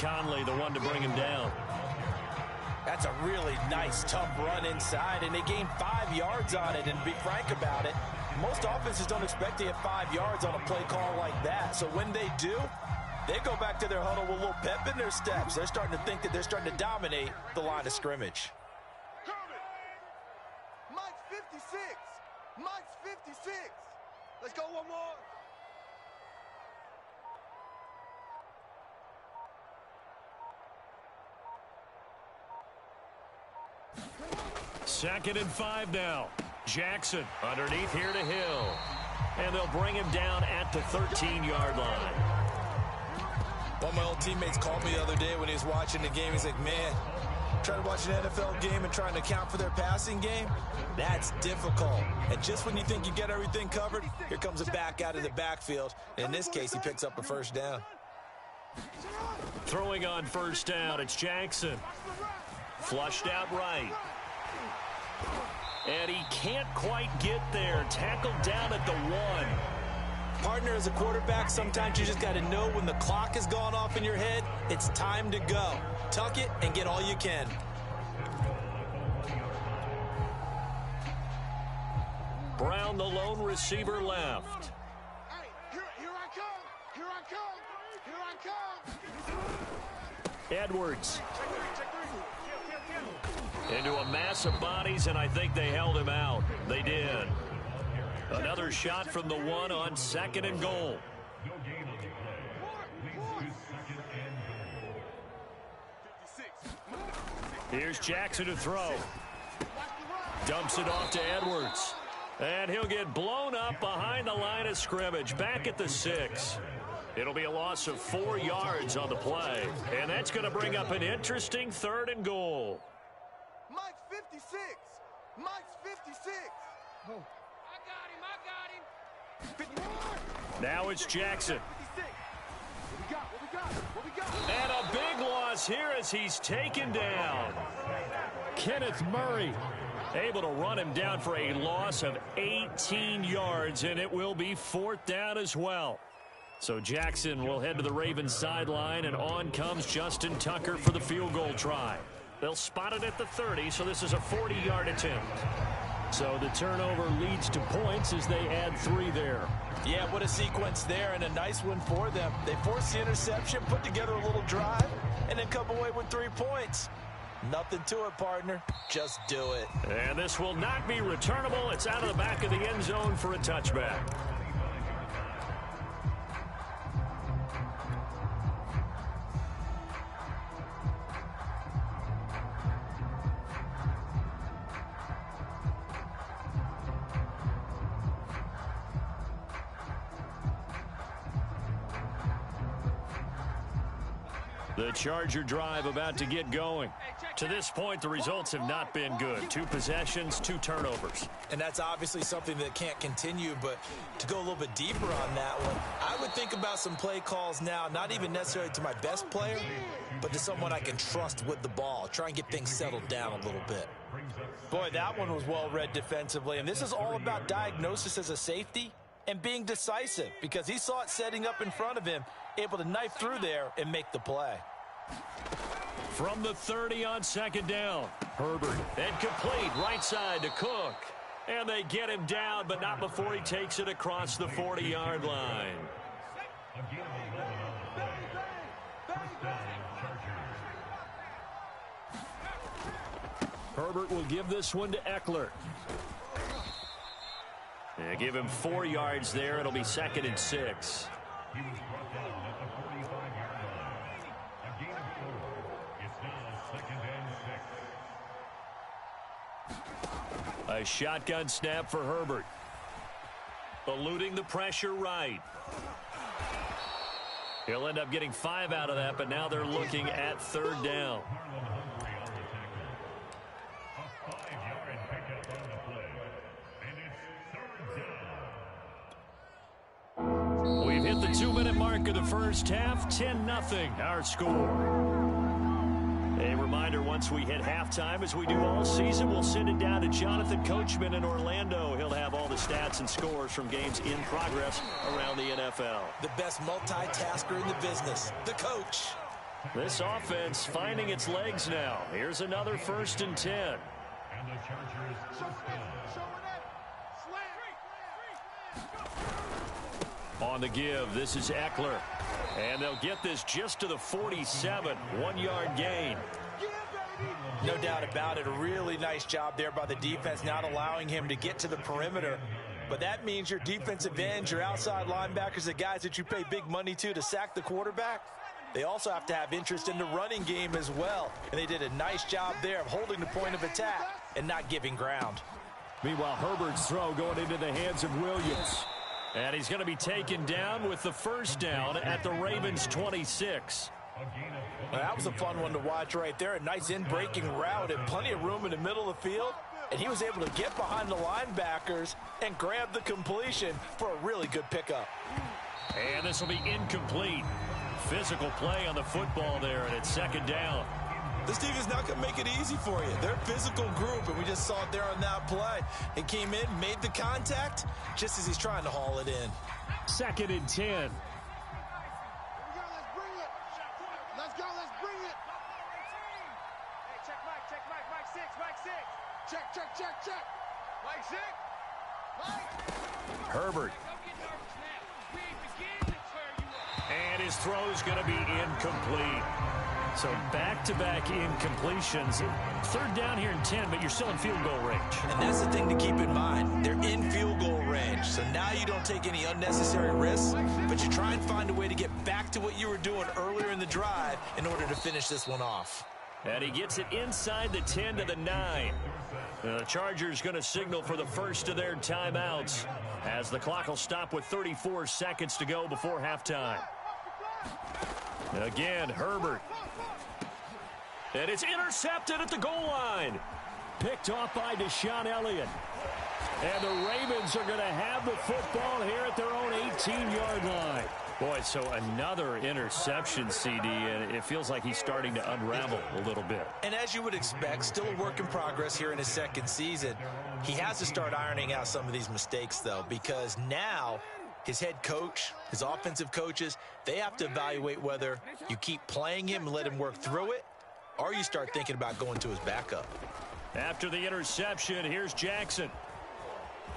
Conley, the one to bring him down. That's a really nice, tough run inside, and they gained 5 yards on it. And to be frank about it, most offenses don't expect to get 5 yards on a play call like that. So when they do, they go back to their huddle with a little pep in their steps. They're starting to think that they're starting to dominate the line of scrimmage. Mike's 56. Mike's 56. Let's go one more. Second and 5 now. Jackson underneath here to Hill. And they'll bring him down at the 13-yard line. One of my old teammates called me the other day when he was watching the game. He's like, man, trying to watch an NFL game and trying to account for their passing game, that's difficult. And just when you think you get everything covered, here comes a back out of the backfield. In this case, he picks up a first down. Throwing on first down, it's Jackson. Flushed out right. And he can't quite get there. Tackled down at the 1. Partner, as a quarterback, sometimes you just got to know when the clock has gone off in your head, it's time to go. Tuck it and get all you can. Brown, the lone receiver, left. Hey, here I come. Here I come. Here I come. Edwards. Into a mass of bodies, and I think they held him out. They did. Another shot from the 1 on 2nd and goal. Here's Jackson to throw. Dumps it off to Edwards. And he'll get blown up behind the line of scrimmage, back at the 6. It'll be a loss of 4 yards on the play. And that's going to bring up an interesting 3rd and goal. Mike's 56. Mike's 56. Oh. I got him. 51. Now it's Jackson. 56. What we got? And a big loss here as he's taken down. Kenneth Murray able to run him down for a loss of 18 yards, and it will be 4th down as well. So Jackson will head to the Ravens sideline, and on comes Justin Tucker for the field goal try. They'll spot it at the 30, so this is a 40-yard attempt. So the turnover leads to points as they add 3 there. Yeah, what a sequence there, and a nice one for them. They forced the interception, put together a little drive, and then come away with 3 points. Nothing to it, partner. Just do it. And this will not be returnable. It's out of the back of the end zone for a touchback. The Charger drive about to get going. To this point, the results have not been good. 2 possessions, 2 turnovers. And that's obviously something that can't continue, but to go a little bit deeper on that one, I would think about some play calls now, not even necessarily to my best player, but to someone I can trust with the ball. Try and get things settled down a little bit. Boy, that one was well read defensively, and this is all about diagnosis as a safety and being decisive, because he saw it setting up in front of him, able to knife through there and make the play. From the 30 on 2nd down, Herbert, and complete right side to Cook. And they get him down, but not before he takes it across the 40-yard line. Herbert will give this one to Eckler. They give him 4 yards there. It'll be 2nd and 6. A shotgun snap for Herbert. Eluding the pressure right. He'll end up getting 5 out of that, but now they're looking at 3rd down. We've hit the 2-minute mark of the first half. 10-0 our score. A reminder, once we hit halftime, as we do all season, we'll send it down to Jonathan Coachman in Orlando. He'll have all the stats and scores from games in progress around the NFL. The best multitasker in the business, the coach. This offense finding its legs now. Here's another 1st and 10. And the Chargers On the give, this is Eckler. And they'll get this just to the 47, 1-yard gain. No doubt about it. A really nice job there by the defense, not allowing him to get to the perimeter. But that means your defensive ends, your outside linebackers, the guys that you pay big money to sack the quarterback, they also have to have interest in the running game as well. And they did a nice job there of holding the point of attack and not giving ground. Meanwhile, Herbert's throw going into the hands of Williams. And he's going to be taken down with the 1st down at the Ravens' 26. Well, that was a fun one to watch right there. A nice in-breaking route and plenty of room in the middle of the field. And he was able to get behind the linebackers and grab the completion for a really good pickup. And this will be incomplete. Physical play on the football there, and it's 2nd down. This team is not going to make it easy for you. They're a physical group, and we just saw it there on that play. It came in, made the contact, just as he's trying to haul it in. 2nd and 10. Here we go, let's bring it. Let's go, let's bring it. Hey, check Mike 6, Mike 6. Check. Mike 6. Mike. Herbert. Don't get nervous now. We ain't beginning to tear you up. And his throw's going to be incomplete. So back-to-back incompletions. 3rd down here in 10, but you're still in field goal range. And that's the thing to keep in mind. They're in field goal range. So now you don't take any unnecessary risks, but you try and find a way to get back to what you were doing earlier in the drive in order to finish this one off. And he gets it inside the 10 to the 9. The Chargers going to signal for the first of their timeouts as the clock will stop with 34 seconds to go before halftime. Again, Herbert. And it's intercepted at the goal line. Picked off by Deshaun Elliott. And the Ravens are going to have the football here at their own 18-yard line. Boy, so another interception, CD, and it feels like he's starting to unravel a little bit. And as you would expect, still a work in progress here in his 2nd season. He has to start ironing out some of these mistakes, though, because now his head coach, his offensive coaches, they have to evaluate whether you keep playing him and let him work through it, or you start thinking about going to his backup. After the interception, here's Jackson.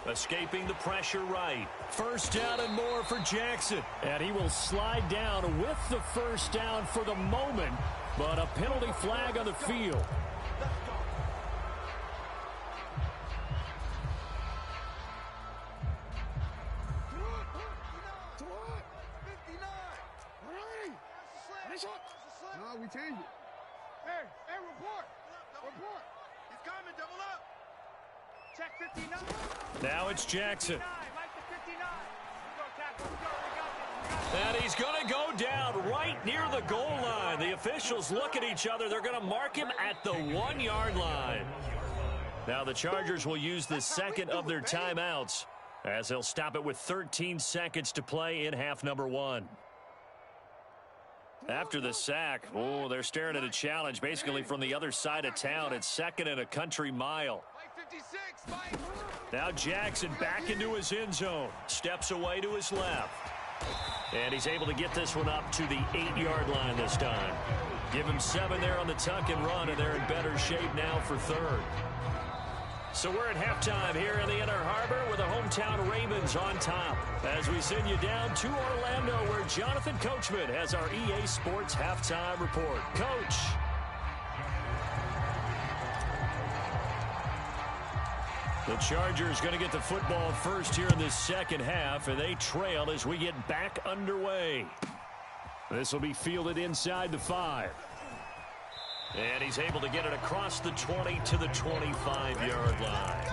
Escaping the pressure right. 1st down and more for Jackson. And he will slide down with the 1st down for the moment, but a penalty flag on the field. No, we changed it. Hey, report. He's coming, double up. Check 59. Now it's Jackson. Mike the 59. Go, tackle. We got And he's going to go down right near the goal line. The officials look at each other. They're going to mark him at the 1-yard line. Now the Chargers will use the 2nd of their timeouts as they'll stop it with 13 seconds to play in half number 1. After the sack, they're staring at a challenge basically from the other side of town. It's 2nd and a country mile. Mike 56, Mike. Now Jackson back into his end zone. Steps away to his left. And he's able to get this one up to the 8-yard line this time. Give him 7 there on the tuck and run, and they're in better shape now for 3rd. So we're at halftime here in the Inner Harbor with the hometown Ravens on top. As we send you down to Orlando where Jonathan Coachman has our EA Sports halftime report. Coach. The Chargers going to get the football first here in this 2nd half, and they trail as we get back underway. This will be fielded inside the 5. And he's able to get it across the 20 to the 25-yard line.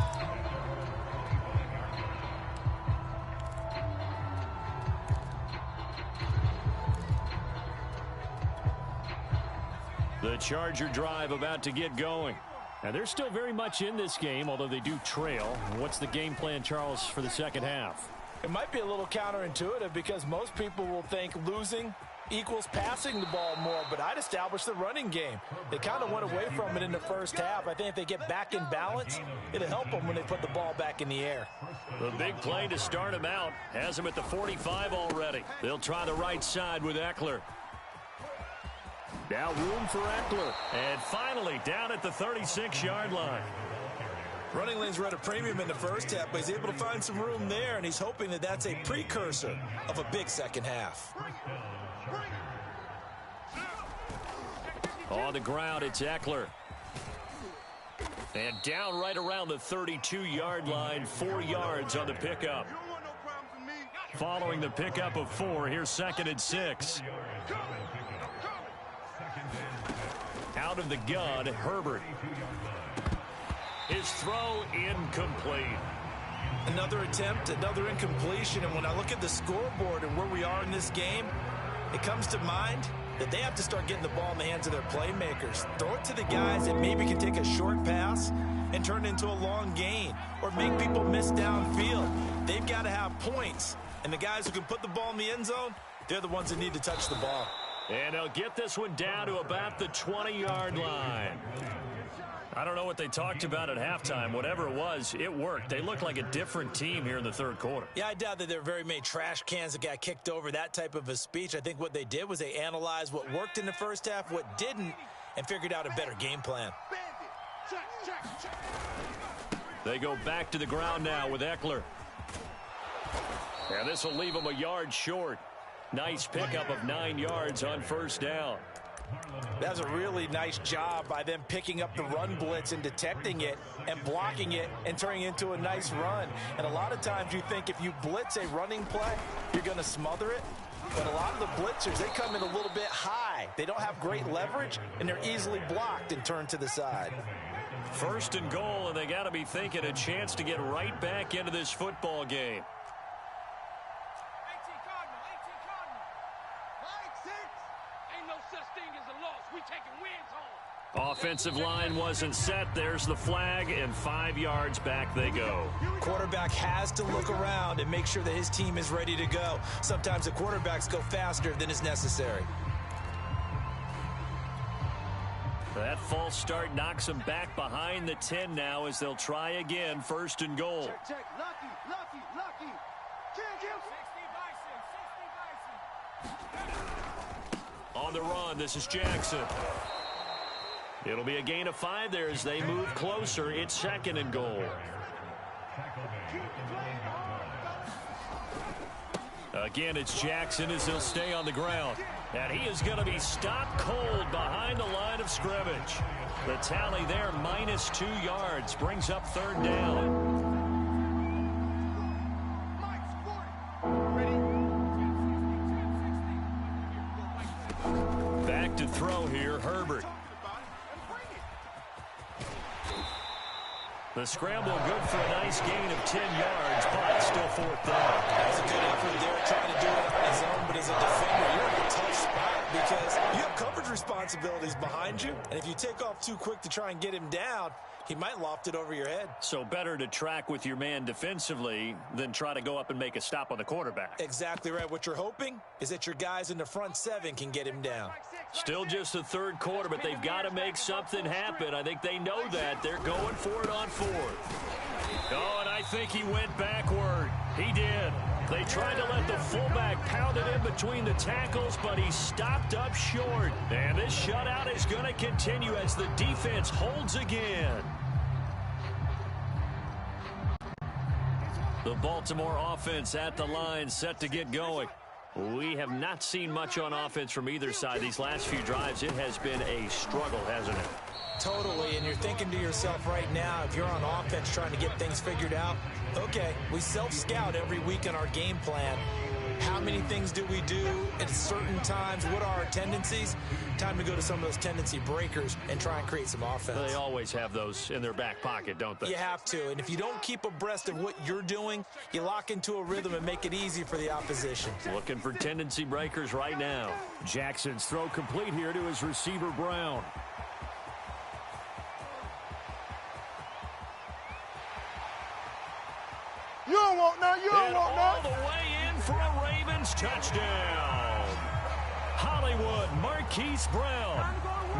The Charger drive about to get going. And they're still very much in this game, although they do trail. What's the game plan, Charles, for the 2nd half? It might be a little counterintuitive because most people will think losing equals passing the ball more, but I'd establish the running game. They kind of went away from it in the 1st half. I think if they get back in balance, it'll help them when they put the ball back in the air. The big play to start him out has him at the 45 already. They'll try the right side with Eckler. Now room for Eckler. And finally down at the 36-yard line. Running lanes were at a premium in the first half, but he's able to find some room there, and he's hoping that that's a precursor of a big second half. On the ground, it's Eckler. And down right around the 32-yard line, 4 yards on the pickup. Following the pickup of 4, here's 2nd and 6. Out of the gun, Herbert. His throw incomplete. Another attempt, another incompletion, and when I look at the scoreboard and where we are in this game, it comes to mind that they have to start getting the ball in the hands of their playmakers. Throw it to the guys that maybe can take a short pass and turn it into a long gain or make people miss downfield. They've got to have points, and the guys who can put the ball in the end zone, they're the ones that need to touch the ball. And they'll get this one down to about the 20-yard line. I don't know what they talked about at halftime. Whatever it was, it worked. They looked like a different team here in the third quarter. Yeah, I doubt that there were very many trash cans that got kicked over, that type of a speech. I think what they did was they analyzed what worked in the first half, what didn't, and figured out a better game plan. They go back to the ground now with Eckler. And this will leave them a yard short. Nice pickup of 9 yards on first down. That's a really nice job by them picking up the run blitz and detecting it and blocking it and turning it into a nice run. And a lot of times you think if you blitz a running play, you're going to smother it. But a lot of the blitzers, they come in a little bit high. They don't have great leverage, and they're easily blocked and turned to the side. 1st and goal, and they got to be thinking a chance to get right back into this football game. Offensive line wasn't set. There's the flag, and 5 yards back they go. Quarterback has to look around and make sure that his team is ready to go. Sometimes the quarterbacks go faster than is necessary. That false start knocks them back behind the 10 now as they'll try again. 1st and goal. Check. Lucky. On the run, this is Jackson. It'll be a gain of 5 there as they move closer. It's 2nd and goal. Again, it's Jackson as he'll stay on the ground. And he is going to be stopped cold behind the line of scrimmage. The tally there, minus 2 yards, brings up 3rd down. Back to throw here, Herbert. The scramble good for a nice gain of 10 yards, but still 4th down. That's a good effort there, trying to do it on his own, but as a defender, you're in a tough spot because you have coverage responsibilities behind you, and if you take off too quick to try and get him down, he might loft it over your head. So better to track with your man defensively than try to go up and make a stop on the quarterback. Exactly right. What you're hoping is that your guys in the front 7 can get him down. Still just the 3rd quarter, but they've got to make something happen. I think they know that. They're going for it on 4th. Oh, and I think he went backward. He did. They tried to let the fullback pound it in between the tackles, but he stopped up short. And this shutout is going to continue as the defense holds again. The Baltimore offense at the line, set to get going. We have not seen much on offense from either side. These last few drives, it has been a struggle, hasn't it? Totally, and you're thinking to yourself right now, if you're on offense trying to get things figured out, okay, we self-scout every week in our game plan. How many things do we do at certain times? What are our tendencies? Time to go to some of those tendency breakers and try and create some offense. They always have those in their back pocket, don't they? You have to, and if you don't keep abreast of what you're doing, you lock into a rhythm and make it easy for the opposition. Looking for tendency breakers right now. Jackson's throw complete here to his receiver, Brown. You don't want none. You don't want none. All the way in for a Ravens touchdown. Hollywood Marquise Brown,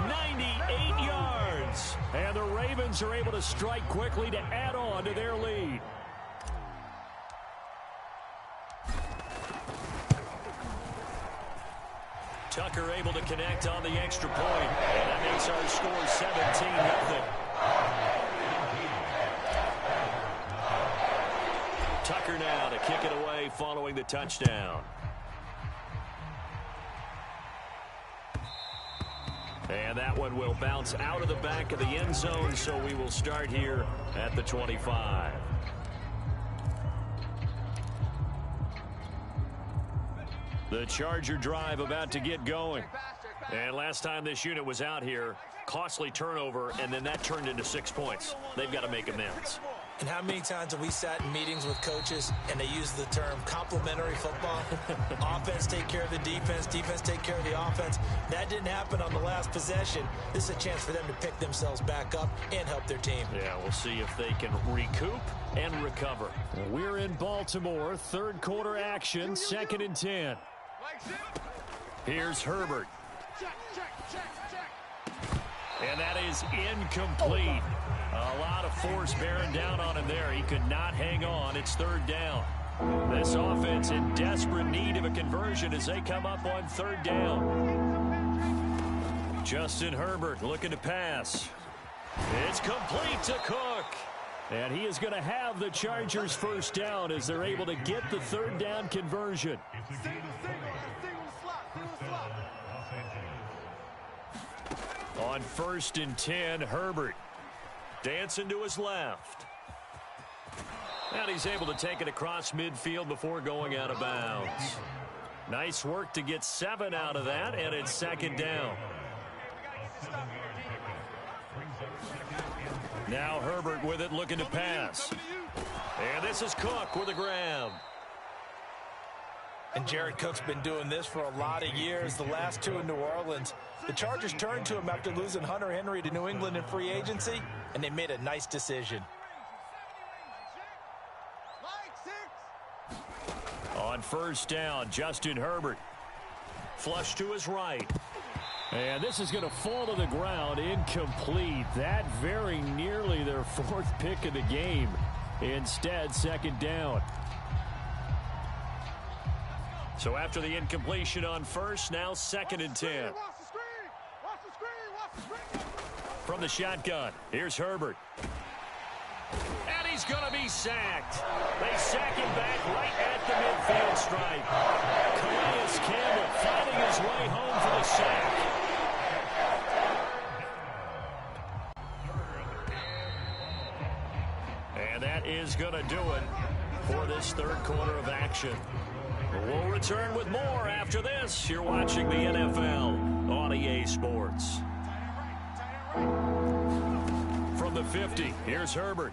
98 yards. And the Ravens are able to strike quickly to add on to their lead. Tuck Tucker able to connect on the extra point, and that makes our score 17-0. Tucker now to kick it away following the touchdown. And that one will bounce out of the back of the end zone, so we will start here at the 25. The Charger drive about to get going. And last time this unit was out here, costly turnover, and then that turned into 6 points. They've got to make amends. And how many times have we sat in meetings with coaches and they use the term complementary football? Offense take care of the defense, defense take care of the offense. That didn't happen on the last possession. This is a chance for them to pick themselves back up and help their team. Yeah, we'll see if they can recoup and recover. We're in Baltimore, third quarter action, 2nd and 10. Here's Herbert. And that is incomplete. A lot of force bearing down on him there. He could not hang on. It's 3rd down. This offense in desperate need of a conversion as they come up on 3rd down. Justin Herbert looking to pass. It's complete to Cook. And he is going to have the Chargers 1st down as they're able to get the 3rd down conversion. On 1st and 10, Herbert dancing to his left. And he's able to take it across midfield before going out of bounds. Nice work to get 7 out of that, and it's 2nd down. Now Herbert with it, looking to pass. And this is Cook with a grab. And Jared Cook's been doing this for a lot of years, the last 2 in New Orleans. The Chargers turned to him after losing Hunter Henry to New England in free agency, and they made a nice decision. On 1st down, Justin Herbert. Flush to his right. And this is going to fall to the ground, incomplete. That very nearly their 4th pick of the game. Instead, 2nd down. So after the incompletion on 1st, now 2nd and 10. From the shotgun, here's Herbert. And he's going to be sacked. They sack him back right at the midfield stripe. Calais Campbell fighting his way home for the sack. And that is going to do it for this 3rd quarter of action. We'll return with more after this. You're watching the NFL on EA Sports. From the 50, here's Herbert.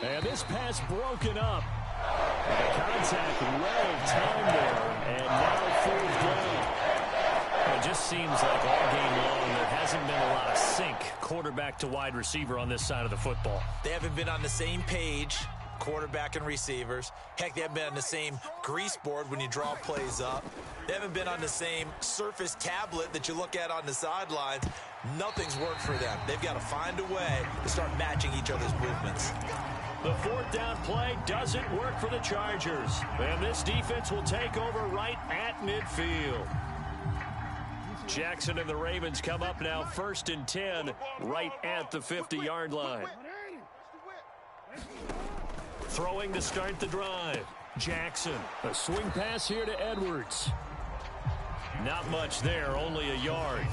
And this pass broken up. And the contact well timed there. And now 4th down. It just seems like all game long there hasn't been a lot of sync quarterback to wide receiver on this side of the football. They haven't been on the same page, quarterback and receivers. Heck, they haven't been on the same grease board when you draw plays up. They haven't been on the same surface tablet that you look at on the sidelines. Nothing's worked for them. They've got to find a way to start matching each other's movements. The 4th down play doesn't work for the Chargers. And this defense will take over right at midfield. Jackson and the Ravens come up now 1st and 10 right at the 50-yard line. Throwing to start the drive. Jackson. A swing pass here to Edwards. Not much there, only a yard.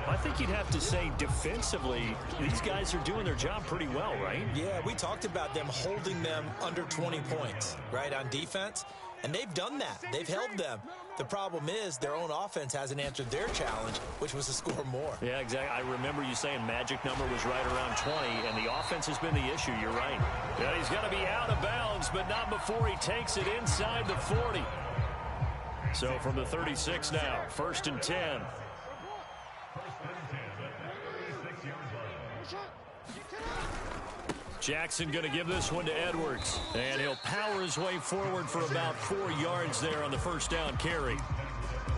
I think you'd have to say defensively, these guys are doing their job pretty well, right? Yeah, we talked about them holding them under 20 points, right, on defense. And they've done that. They've held them. The problem is their own offense hasn't answered their challenge, which was to score more. Yeah, exactly. I remember you saying magic number was right around 20, and the offense has been the issue. You're right. Yeah, he's going to be out of bounds, but not before he takes it inside the 40. So from the 36 now, 1st and 10. Jackson going to give this one to Edwards. And he'll power his way forward for about 4 yards there on the 1st down carry.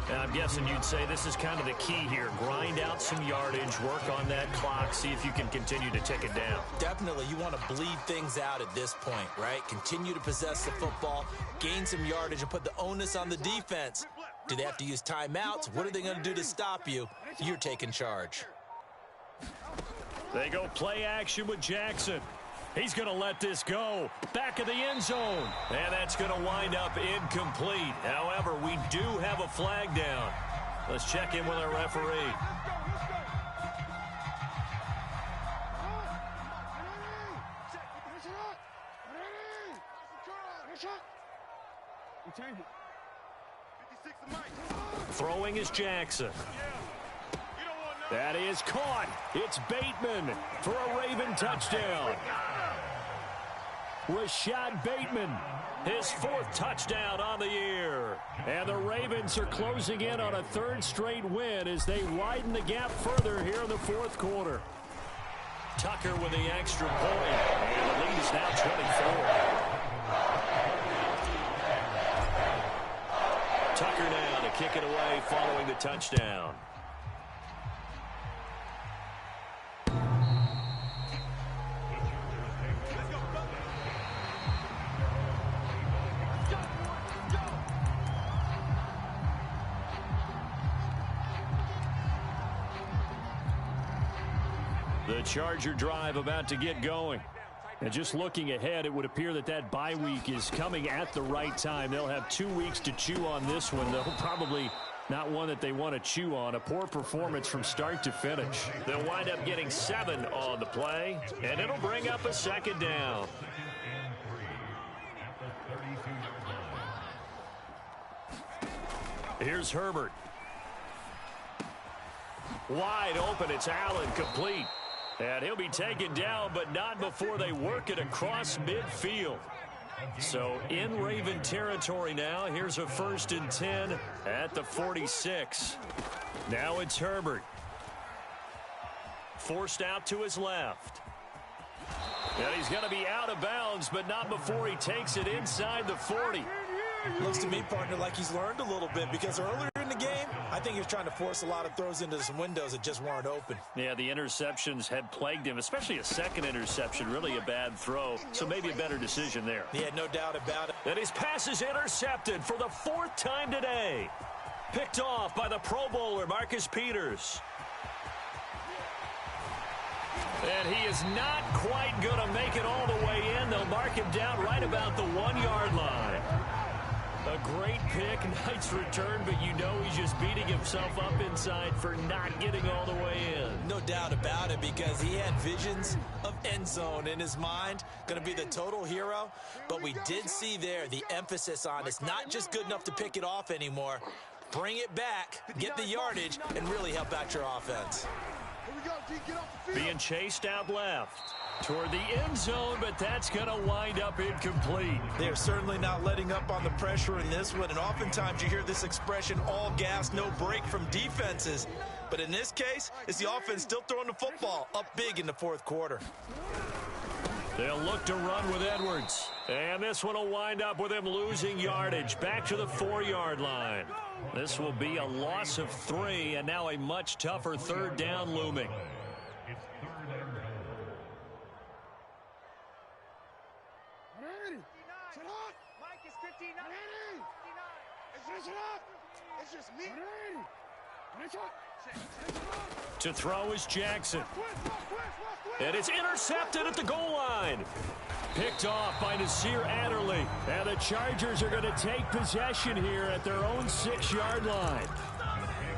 And I'm guessing you'd say this is kind of the key here. Grind out some yardage, work on that clock, see if you can continue to tick it down. Definitely. You want to bleed things out at this point, right? Continue to possess the football, gain some yardage, and put the onus on the defense. Do they have to use timeouts? What are they going to do to stop you? You're taking charge. They go play action with Jackson. He's going to let this go. Back of the end zone. And that's going to wind up incomplete. However, we do have a flag down. Let's check in with our referee. Throwing is Jackson. That is caught. It's Bateman for a Raven touchdown. Rashad Bateman, his fourth touchdown on the year. And the Ravens are closing in on a third straight win as they widen the gap further here in the fourth quarter. Tucker with the extra point. And the lead is now 24. Tucker now to kick it away following the touchdown. The Charger drive about to get going. And just looking ahead, it would appear that that bye week is coming at the right time. They'll have 2 weeks to chew on this one. They'll probably not one that they want to chew on. A poor performance from start to finish. They'll wind up getting 7 on the play, and it'll bring up a second down. Here's Herbert. Wide open. It's Allen, complete. And he'll be taken down, but not before they work it across midfield. So in Raven territory now. Here's a 1st and 10 at the 46. Now it's Herbert. Forced out to his left. And he's going to be out of bounds, but not before he takes it inside the 40. Looks to me, partner, like he's learned a little bit, because earlier in the game, I think he was trying to force a lot of throws into some windows that just weren't open. Yeah, the interceptions had plagued him, especially a second interception, really a bad throw. So maybe a better decision there. Yeah, no doubt about it. And his pass is intercepted for the 4th time today. Picked off by the Pro Bowler, Marcus Peters. And he is not quite going to make it all the way in. They'll mark him down right about the 1-yard line. A great pick, nice return, but you know he's just beating himself up inside for not getting all the way in. No doubt about it, because he had visions of end zone in his mind. Going to be the total hero, but we did see there the emphasis on it's not just good enough to pick it off anymore. Bring it back, get the yardage, and really help out your offense. Being chased out left toward the end zone, but that's going to wind up incomplete. They're certainly not letting up on the pressure in this one, and oftentimes you hear this expression, all gas, no break from defenses. But in this case, it's the offense still throwing the football up big in the 4th quarter. They'll look to run with Edwards. And this one will wind up with him losing yardage back to the 4-yard line. This will be a loss of 3, and now a much tougher 3rd down looming. Mike is 59. It's just me. To throw is Jackson. And it's intercepted at the goal line. Picked off by Nasir Adderley. And the Chargers are going to take possession here at their own 6-yard line.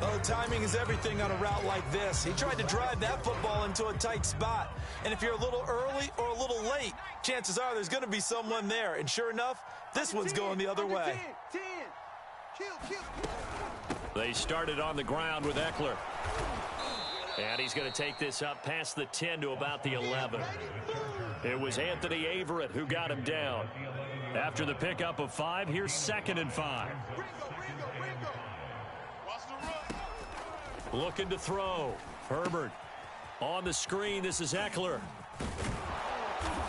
Oh, timing is everything on a route like this. He tried to drive that football into a tight spot. And if you're a little early or a little late, chances are there's going to be someone there. And sure enough, this one's going the other way. 10. Kill. They started on the ground with Eckler. And he's going to take this up past the 10 to about the 11. It was Anthony Averett who got him down. After the pickup of 5, here's 2nd and 5. Looking to throw. Herbert on the screen. This is Eckler.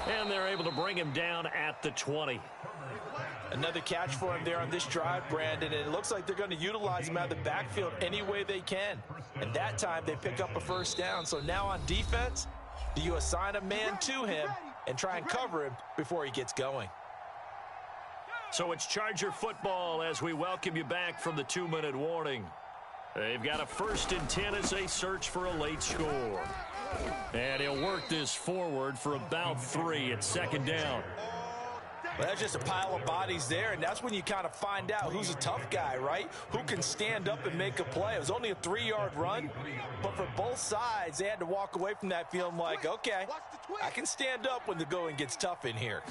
And they're able to bring him down at the 20. Another catch for him there on this drive, Brandon, and it looks like they're going to utilize him out of the backfield any way they can. And that time they pick up a 1st down. So now on defense, do you assign a man to him and try and cover him before he gets going? So it's Charger football as we welcome you back from the 2-minute warning. They've got a 1st and 10 as they search for a late score. And he'll work this forward for about 3 at 2nd down. Well, that's just a pile of bodies there, and that's when you kind of find out who's a tough guy, right? Who can stand up and make a play. It was only a 3-yard run, but for both sides, they had to walk away from that feeling like, okay, I can stand up when the going gets tough in here.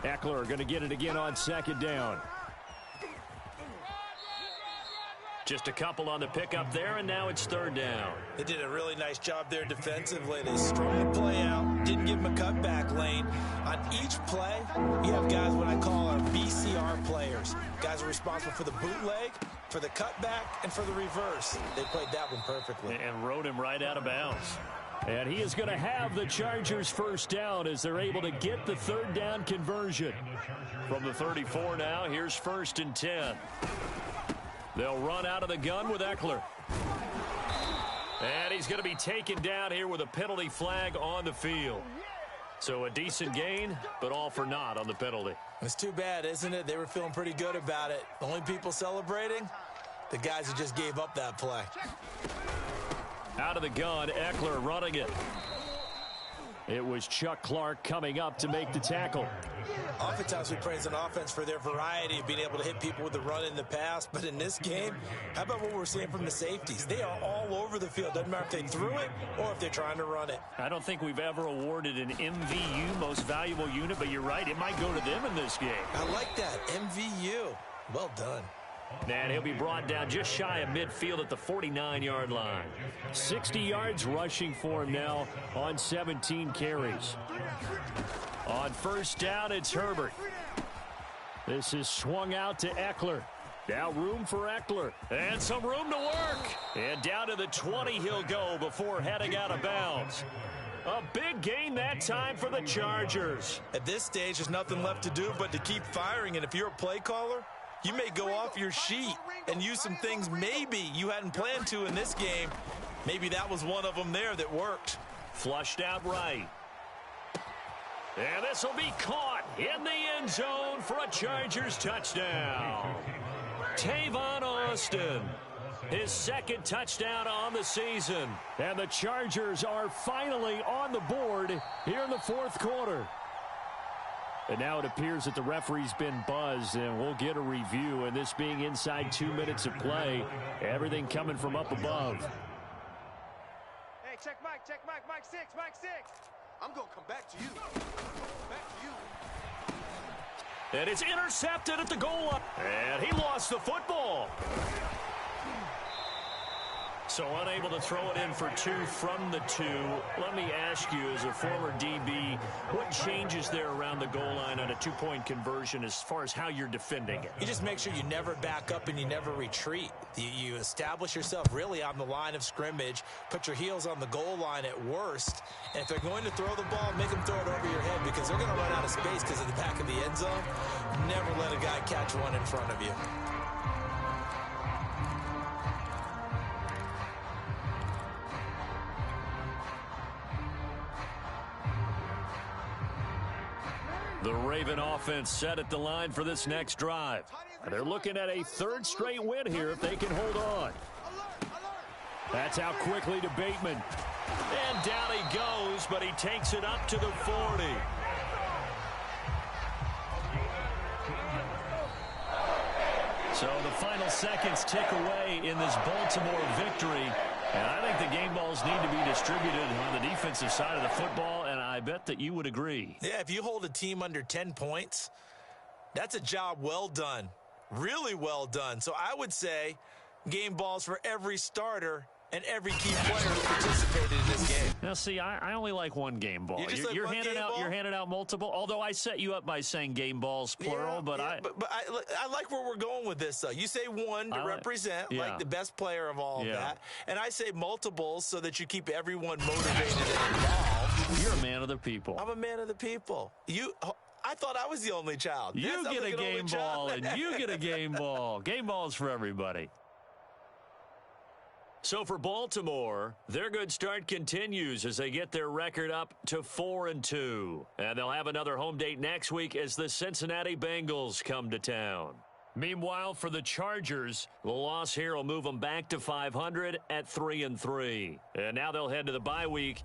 Eckler going to get it again on 2nd down. Just a couple on the pickup there, and now it's 3rd down. They did a really nice job there defensively. They strung the play out, didn't give him a cutback lane. On each play, you have guys what I call our VCR players. Guys are responsible for the bootleg, for the cutback, and for the reverse. They played that one perfectly. And rode him right out of bounds. And he is going to have the Chargers 1st down as they're able to get the 3rd down conversion. From the 34 now, here's 1st and 10. They'll run out of the gun with Eckler. And he's going to be taken down here with a penalty flag on the field. So a decent gain, but all for naught on the penalty. It's too bad, isn't it? They were feeling pretty good about it. The only people celebrating, the guys who just gave up that play. Out of the gun, Eckler running it. It was Chuck Clark coming up to make the tackle. Oftentimes we praise an offense for their variety of being able to hit people with the run in the pass. But in this game, how about what we're seeing from the safeties? They are all over the field. Doesn't matter if they threw it or if they're trying to run it. I don't think we've ever awarded an MVU, most valuable unit, but you're right, it might go to them in this game. I like that, MVU. Well done. And he'll be brought down just shy of midfield at the 49-yard line. 60 yards rushing for him now on 17 carries. On 1st down, it's Herbert. This is swung out to Eckler. Now room for Eckler. And some room to work. And down to the 20 he'll go before heading out of bounds. A big gain that time for the Chargers. At this stage, there's nothing left to do but to keep firing. And if you're a play caller, you may go off your sheet and use some things maybe you hadn't planned to in this game. Maybe that was one of them there that worked. Flushed out right. And this will be caught in the end zone for a Chargers touchdown. Tavon Austin, his 2nd touchdown on the season. And the Chargers are finally on the board here in the 4th quarter. And now it appears that the referee's been buzzed, and we'll get a review. And this being inside 2 minutes of play, everything coming from up above. Hey, check Mike, Mike 6, Mike 6. I'm going to come back to you. Back to you. And it's intercepted at the goal line. And he lost the football. So unable to throw it in for 2 from the 2. Let me ask you, as a former DB, what changes there around the goal line on a 2-point conversion as far as how you're defending it? You just make sure you never back up and you never retreat. You establish yourself really on the line of scrimmage, put your heels on the goal line at worst, and if they're going to throw the ball, make them throw it over your head because they're going to run out of space because of the back of the end zone. Never let a guy catch one in front of you. The Raven offense set at the line for this next drive. They're looking at a 3rd straight win here if they can hold on. That's out quickly to Bateman. And down he goes, but he takes it up to the 40. So the final seconds tick away in this Baltimore victory. And I think the game balls need to be distributed on the defensive side of the football, and I bet that you would agree. Yeah, if you hold a team under 10 points, that's a job well done. Really well done. So I would say game balls for every starter and every key player who participated in this game. Now, see, I only like one game ball. You're handing out multiple. Although I set you up by saying game balls plural, but I like where we're going with this. Though you say one to represent like the best player of all of that, and I say multiples so that you keep everyone motivated and involved. You're a man of the people. I'm a man of the people. I thought I was the only child. You get a game ball, and you get a game ball. Game balls for everybody. So for Baltimore, their good start continues as they get their record up to 4-2. And they'll have another home date next week as the Cincinnati Bengals come to town. Meanwhile, for the Chargers, the loss here will move them back to 500 at 3-3. And now they'll head to the bye week